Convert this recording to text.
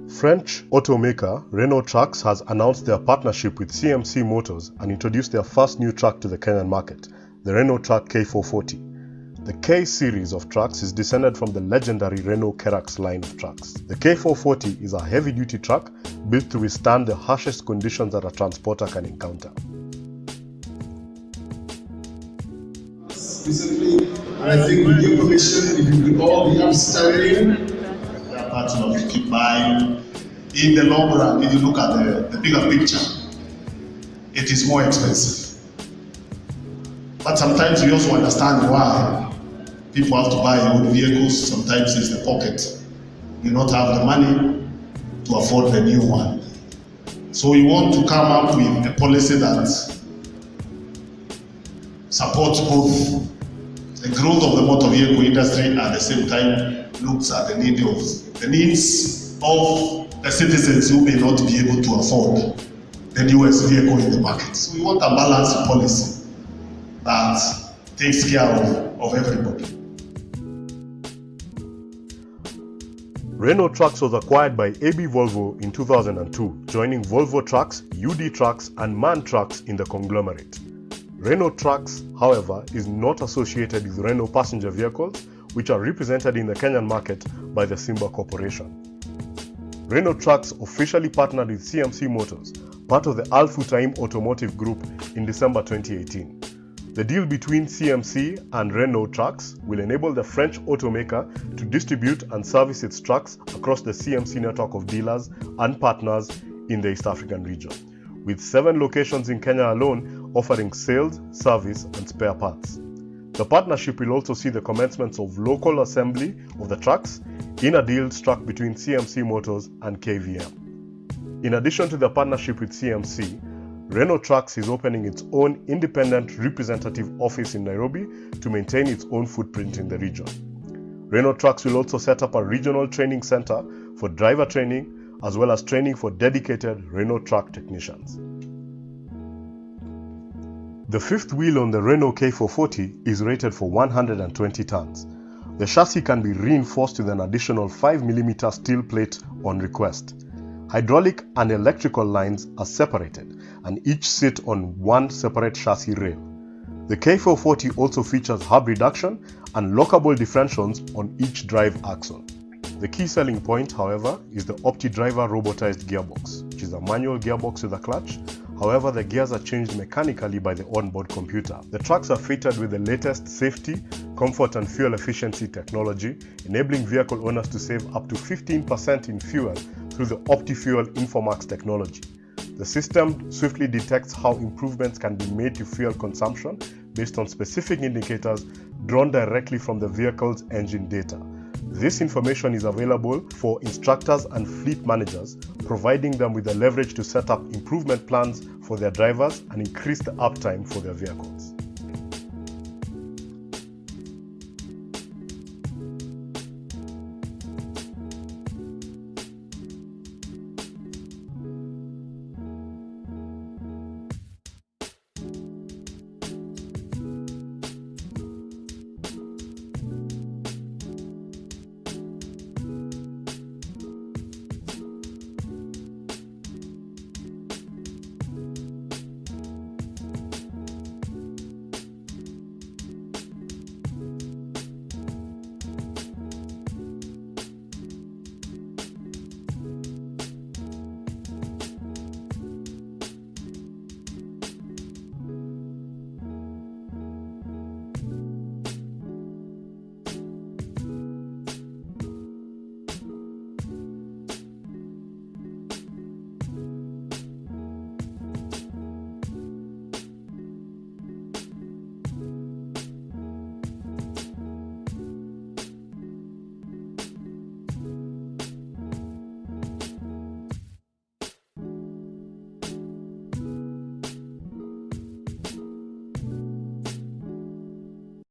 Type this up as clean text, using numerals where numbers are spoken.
French automaker Renault Trucks has announced their partnership with CMC Motors and introduced their first new truck to the Kenyan market, the Renault Truck K440. The K series of trucks is descended from the legendary Renault Trucks line of trucks. The K440 is a heavy-duty truck built to withstand the harshest conditions that a transporter can encounter. Recently, and I think with your permission, if you could all be outstanding. That part of keep buying. In the long run, if you look at the bigger picture, it is more expensive. But sometimes we also understand why people have to buy old vehicles. Sometimes it's the pocket. You not have the money to afford the new one. So we want to come up with a policy that supports both the growth of the motor vehicle industry and at the same time looks at the needs of the citizens who may not be able to afford the newest vehicle in the market. So we want a balanced policy that takes care of everybody. Renault Trucks was acquired by AB Volvo in 2002, joining Volvo Trucks, UD Trucks and MAN Trucks in the conglomerate. Renault Trucks, however, is not associated with Renault passenger vehicles, which are represented in the Kenyan market by the Simba Corporation. Renault Trucks officially partnered with CMC Motors, part of the Al-Futtaim Automotive Group, in December 2018. The deal between CMC and Renault Trucks will enable the French automaker to distribute and service its trucks across the CMC network of dealers and partners in the East African region, with 7 locations in Kenya alone offering sales, service and spare parts. The partnership will also see the commencement of local assembly of the trucks in a deal struck between CMC Motors and KVM. In addition to the partnership with CMC, Renault Trucks is opening its own independent representative office in Nairobi to maintain its own footprint in the region. Renault Trucks will also set up a regional training center for driver training as well as training for dedicated Renault truck technicians. The fifth wheel on the Renault K440 is rated for 120 tons. The chassis can be reinforced with an additional 5mm steel plate on request. Hydraulic and electrical lines are separated and each sit on one separate chassis rail. The K440 also features hub reduction and lockable differentials on each drive axle. The key selling point, however, is the OptiDriver robotized gearbox, which is a manual gearbox with a clutch. However, the gears are changed mechanically by the onboard computer. The trucks are fitted with the latest safety, comfort and fuel efficiency technology, enabling vehicle owners to save up to 15% in fuel through the OptiFuel Infomax technology. The system swiftly detects how improvements can be made to fuel consumption based on specific indicators drawn directly from the vehicle's engine data. This information is available for instructors and fleet managers, providing them with the leverage to set up improvement plans for their drivers and increase the uptime for their vehicles.